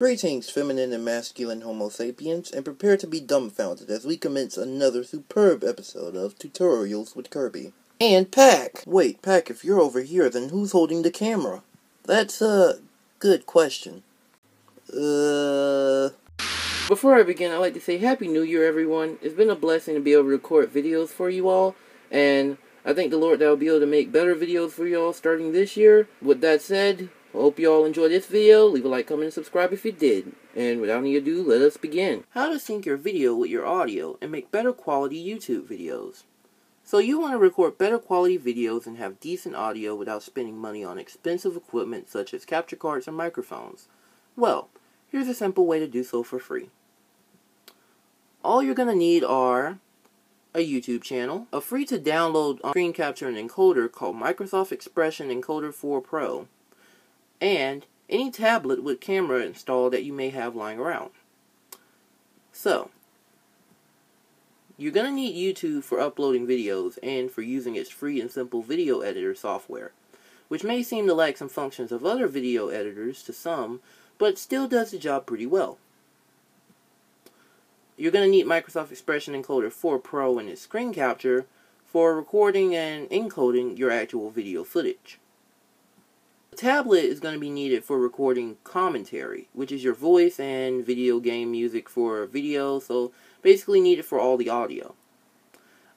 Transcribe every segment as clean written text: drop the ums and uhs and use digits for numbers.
Greetings, feminine and masculine Homo sapiens, and prepare to be dumbfounded as we commence another superb episode of Tutorials with Kirby. And Pack! Wait, Pack, if you're over here, then who's holding the camera? That's a good question. Before I begin, I'd like to say Happy New Year, everyone. It's been a blessing to be able to record videos for you all, and I thank the Lord that I'll be able to make better videos for you all starting this year. With that said, I hope you all enjoyed this video. Leave a like, comment, and subscribe if you did. And without any ado, let us begin. How to sync your video with your audio and make better quality YouTube videos. So you want to record better quality videos and have decent audio without spending money on expensive equipment such as capture cards and microphones. Well, here's a simple way to do so for free. All you're going to need are a YouTube channel, a free-to-download screen capture and encoder called Microsoft Expression Encoder 4 Pro, and any tablet with camera installed that you may have lying around. So, you're going to need YouTube for uploading videos and for using its free and simple video editor software, which may seem to lack some functions of other video editors to some, but still does the job pretty well. You're going to need Microsoft Expression Encoder 4 Pro and its screen capture for recording and encoding your actual video footage. The tablet is going to be needed for recording commentary, which is your voice and video game music for video, so basically needed for all the audio.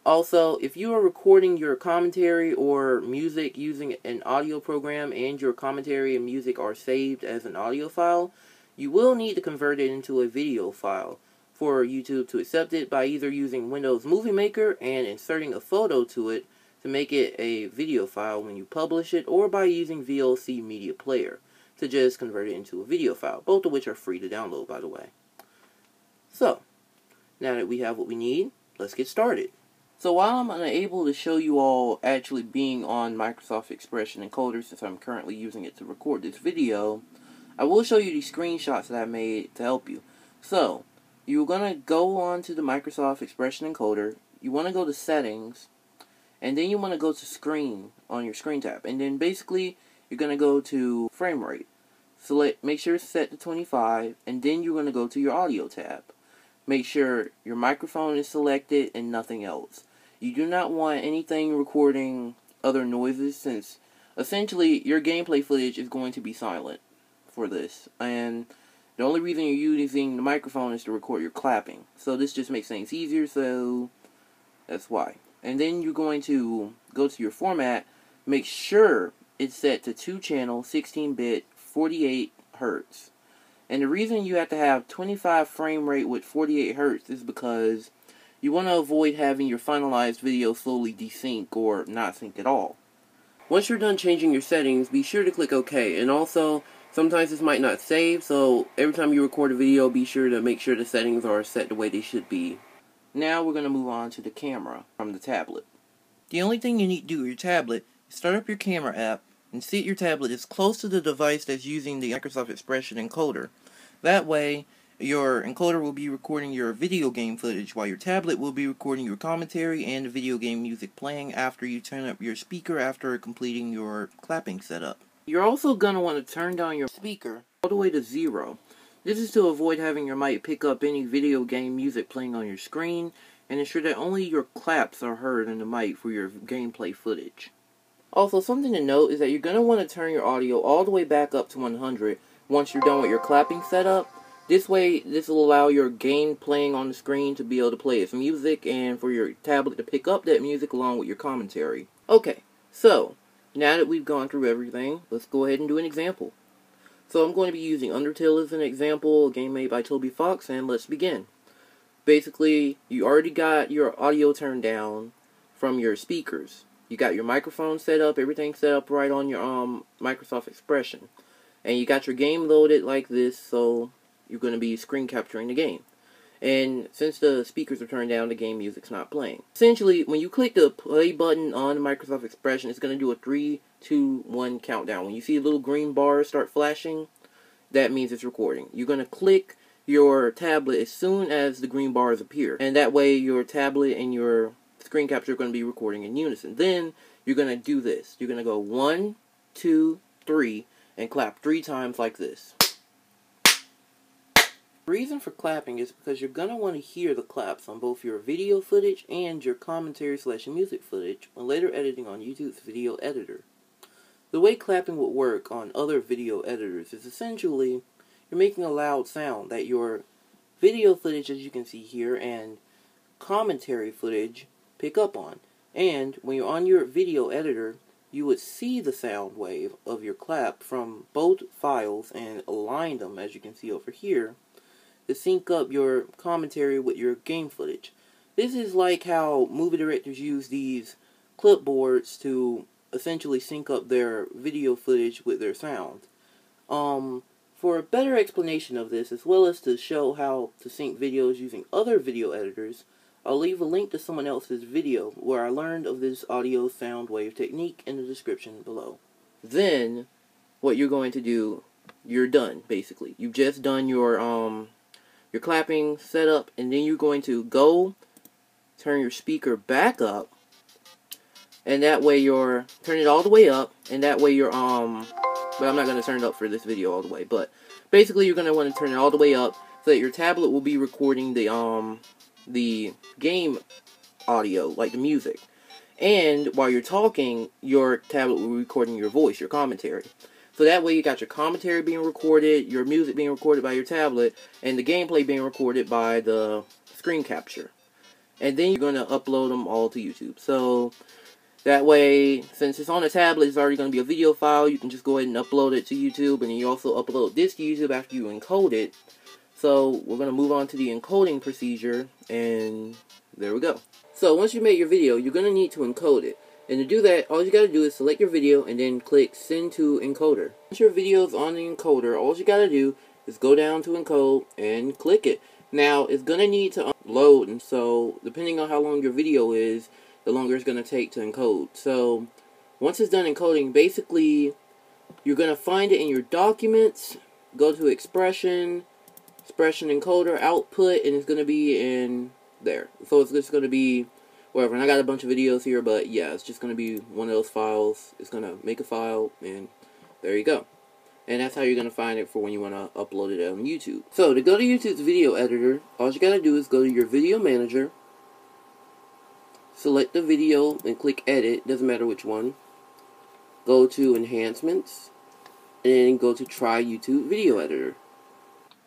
Also, if you are recording your commentary or music using an audio program and your commentary and music are saved as an audio file, you will need to convert it into a video file for YouTube to accept it by either using Windows Movie Maker and inserting a photo to it to make it a video file when you publish it, or by using VLC Media Player to just convert it into a video file, both of which are free to download, by the way. So, now that we have what we need, let's get started. So while I'm unable to show you all actually being on Microsoft Expression Encoder, since I'm currently using it to record this video, I will show you these screenshots that I made to help you. So, you're going to go on to the Microsoft Expression Encoder, you want to go to Settings, and then you want to go to Screen on your Screen tab, and then basically you're going to go to Frame Rate. Make sure it's set to 25, and then you're going to go to your Audio tab. Make sure your microphone is selected and nothing else. You do not want anything recording other noises, since essentially your gameplay footage is going to be silent for this, and the only reason you're using the microphone is to record your clapping. So this just makes things easier, so that's why. And then you're going to go to your format, make sure it's set to 2-channel, 16-bit, 48 Hz. And the reason you have to have 25 frame rate with 48 Hz is because you want to avoid having your finalized video slowly desync or not sync at all. Once you're done changing your settings, be sure to click OK. And also, sometimes this might not save, so every time you record a video, be sure to make sure the settings are set the way they should be. Now we're going to move on to the camera from the tablet. The only thing you need to do with your tablet is start up your camera app and set your tablet as close to the device that's using the Microsoft Expression Encoder. That way, your encoder will be recording your video game footage while your tablet will be recording your commentary and the video game music playing after you turn up your speaker after completing your clapping setup. You're also going to want to turn down your speaker all the way to 0. This is to avoid having your mic pick up any video game music playing on your screen, and ensure that only your claps are heard in the mic for your gameplay footage. Also, something to note is that you're going to want to turn your audio all the way back up to 100 once you're done with your clapping setup. This way, this will allow your game playing on the screen to be able to play its music, and for your tablet to pick up that music along with your commentary. Okay, so now that we've gone through everything, let's go ahead and do an example. So I'm going to be using Undertale as an example, a game made by Toby Fox, and let's begin. Basically, you already got your audio turned down from your speakers. You got your microphone set up, everything set up right on your Microsoft Expression. And you got your game loaded like this, so you're going to be screen capturing the game. And since the speakers are turned down, the game music's not playing. Essentially, when you click the play button on the Microsoft Expression, it's going to do a 3, 2, 1 countdown. When you see a little green bar start flashing, that means it's recording. You're going to click your tablet as soon as the green bars appear. And that way your tablet and your screen capture are going to be recording in unison. Then you're going to do this. You're going to go 1, 2, 3, and clap 3 times like this. The reason for clapping is because you're going to want to hear the claps on both your video footage and your commentary/music footage when later editing on YouTube's video editor. The way clapping would work on other video editors is essentially you're making a loud sound that your video footage, as you can see here, and commentary footage pick up on. And when you're on your video editor, you would see the sound wave of your clap from both files and align them, as you can see over here, to sync up your commentary with your game footage. This is like how movie directors use these clipboards to essentially sync up their video footage with their sound. For a better explanation of this, as well as to show how to sync videos using other video editors, I'll leave a link to someone else's video where I learned of this audio sound wave technique in the description below. Then, what you're going to do, you're done, basically. You've just done your clapping setup, and then you're going to go turn your speaker back up, and that way turn it all the way up, and that way but I'm not going to turn it up for this video all the way, but basically you're going to want to turn it all the way up so that your tablet will be recording the game audio, like the music. And while you're talking, your tablet will be recording your voice, your commentary. So that way you got your commentary being recorded, your music being recorded by your tablet, and the gameplay being recorded by the screen capture. And then you're going to upload them all to YouTube. So that way, since it's on a tablet, it's already going to be a video file. You can just go ahead and upload it to YouTube, and then you also upload this to YouTube after you encode it. So we're going to move on to the encoding procedure, and there we go. So once you make your video, you're going to need to encode it. And to do that, all you got to do is select your video and then click Send to Encoder. Once your video is on the encoder, all you got to do is go down to encode and click it. Now, it's going to need to load, and so depending on how long your video is, the longer it's going to take to encode. So once it's done encoding, basically you're going to find it in your documents, go to expression encoder, output, and it's going to be in there. So it's just going to be whatever. And I got a bunch of videos here, but yeah, it's just going to be one of those files. It's going to make a file, and there you go. And that's how you're going to find it for when you want to upload it on YouTube. So to go to YouTube's video editor, all you got to do is go to your video manager, select the video and click edit, doesn't matter which one. Go to enhancements, and go to try YouTube video editor.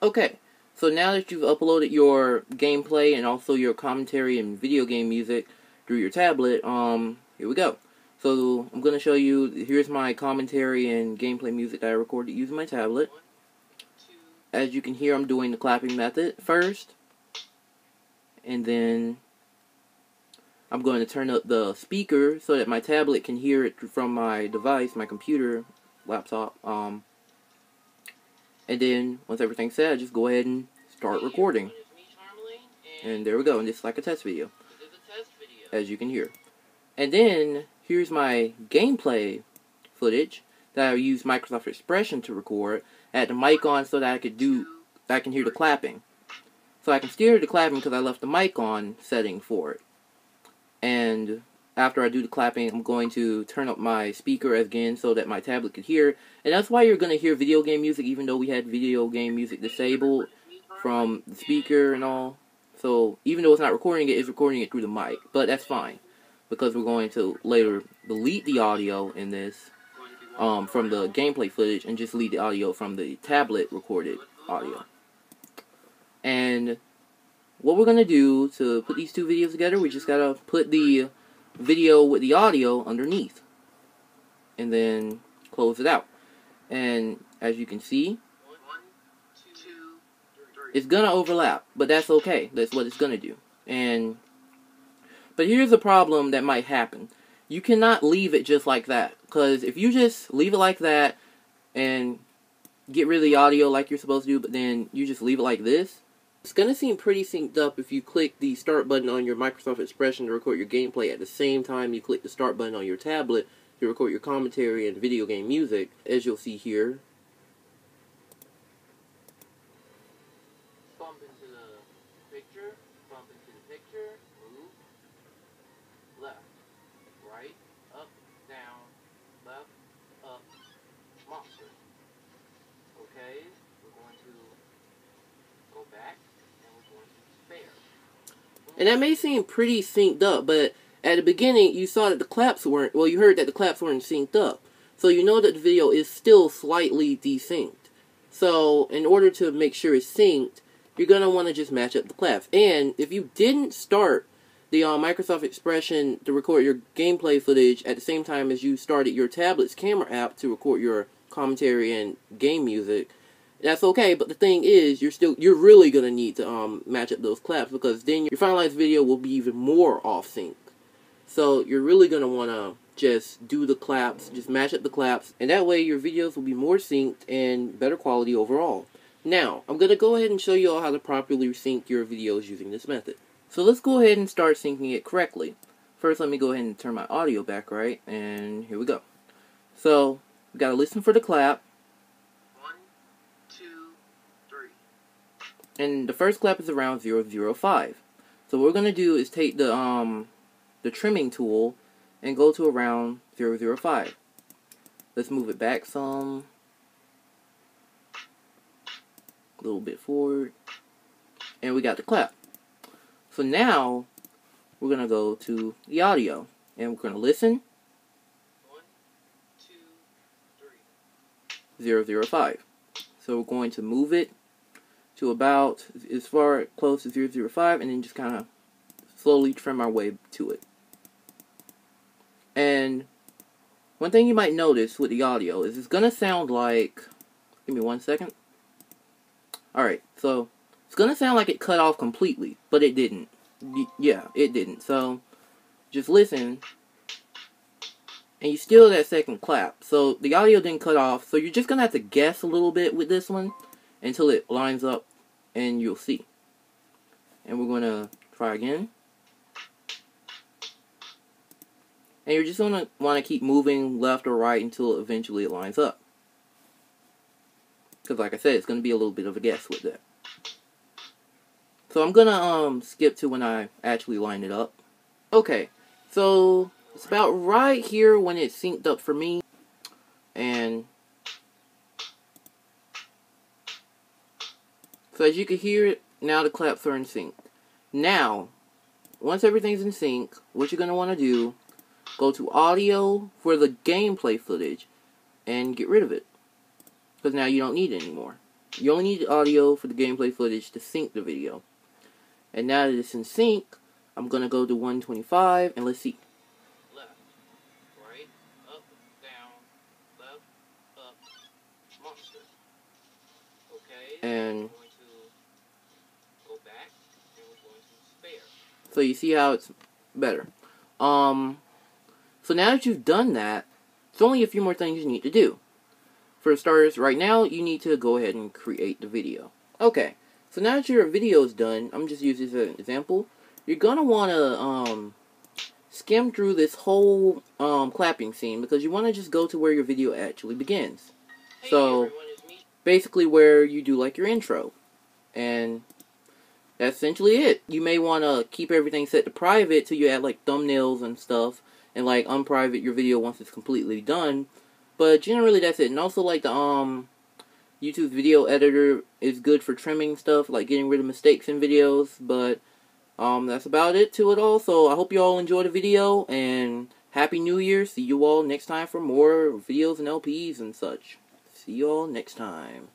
Okay. So now that you've uploaded your gameplay and also your commentary and video game music through your tablet, here we go. So I'm going to show you, here's my commentary and gameplay music that I recorded using my tablet. As you can hear, I'm doing the clapping method first. And then I'm going to turn up the speaker so that my tablet can hear it from my device, my computer, laptop. And then, once everything's set, just go ahead and start recording. And there we go, and it's like a test video, as you can hear. And then, here's my gameplay footage that I used Microsoft Expression to record. I had the mic on so that I can hear the clapping. So I can still hear the clapping because I left the mic on setting for it. And after I do the clapping, I'm going to turn up my speaker again so that my tablet could hear. And that's why you're going to hear video game music, even though we had video game music disabled from the speaker and all. So even though it's not recording it, it's recording it through the mic. But that's fine, because we're going to later delete the audio in this from the gameplay footage and just delete the audio from the tablet recorded audio. And what we're going to do to put these two videos together, we just got to put the video with the audio underneath and then close it out. And as you can see, it's gonna overlap, but that's okay. That's what it's gonna do. But here's a problem that might happen. You cannot leave it just like that, because if you just leave it like that and get rid of the audio like you're supposed to do, but then you just leave it like this, it's going to seem pretty synced up if you click the start button on your Microsoft Expression to record your gameplay at the same time you click the start button on your tablet to record your commentary and video game music, as you'll see here. Bump into the picture, move, left, right, up, down, left, up, monster. Okay, we're going to go back. And that may seem pretty synced up, but at the beginning you saw that the claps weren't, well, you heard that the claps weren't synced up. So you know that the video is still slightly desynced. So in order to make sure it's synced, you're going to want to just match up the claps. And if you didn't start the Microsoft Expression to record your gameplay footage at the same time as you started your tablet's camera app to record your commentary and game music, that's okay. But the thing is, you're really going to need to match up those claps, because then your finalized video will be even more off sync. So you're really going to want to just do the claps, just match up the claps, and that way your videos will be more synced and better quality overall. Now, I'm going to go ahead and show you all how to properly sync your videos using this method. So let's go ahead and start syncing it correctly. First, let me go ahead and turn my audio back right, and here we go. So, we got to listen for the clap. 1, 2, 3. And the first clap is around 005. So what we're going to do is take the trimming tool and go to around 005. Let's move it back some. A little bit forward. And we got the clap. So now, we're going to go to the audio. And we're going to listen. 1, 2, 3. 005. So we're going to move it to about as far close as 005, and then just kind of slowly trim our way to it. And one thing you might notice with the audio is it's going to sound like, give me 1 second. Alright, so it's going to sound like it cut off completely, but it didn't. Yeah, it didn't. So just listen, and you still that second clap. So the audio didn't cut off, so you're just going to have to guess a little bit with this one until it lines up, and you'll see. And we're going to try again. And you're just going to want to keep moving left or right until eventually it lines up. Because like I said, it's going to be a little bit of a guess with that. So I'm going to skip to when I actually line it up. Okay, so it's about right here when it's synced up for me. And so as you can hear, now the claps are in sync. Now, once everything's in sync, what you're going to want to do, go to audio for the gameplay footage and get rid of it. Because now you don't need it anymore. You only need the audio for the gameplay footage to sync the video. And now that it's in sync, I'm going to go to 125 and let's see. Left, right, up, down, left, up, monster. Okay, And we're going to go back, and we're going to spare. so you see how it's better. So now that you've done that, there's only a few more things you need to do. For starters, right now, you need to go ahead and create the video. Okay, so now that your video is done, I'm just using this as an example. You're going to want to skim through this whole clapping scene, because you want to just go to where your video actually begins. Hey, So, everyone, it's me. basically where you do like your intro. And that's essentially it. You may want to keep everything set to private till you add like thumbnails and stuff, and like unprivate your video once it's completely done. But generally that's it. And also like the YouTube video editor is good for trimming stuff, like getting rid of mistakes in videos. But that's about it to it all. So I hope you all enjoyed the video, and Happy New Year. See you all next time for more videos and LPs and such. See you all next time.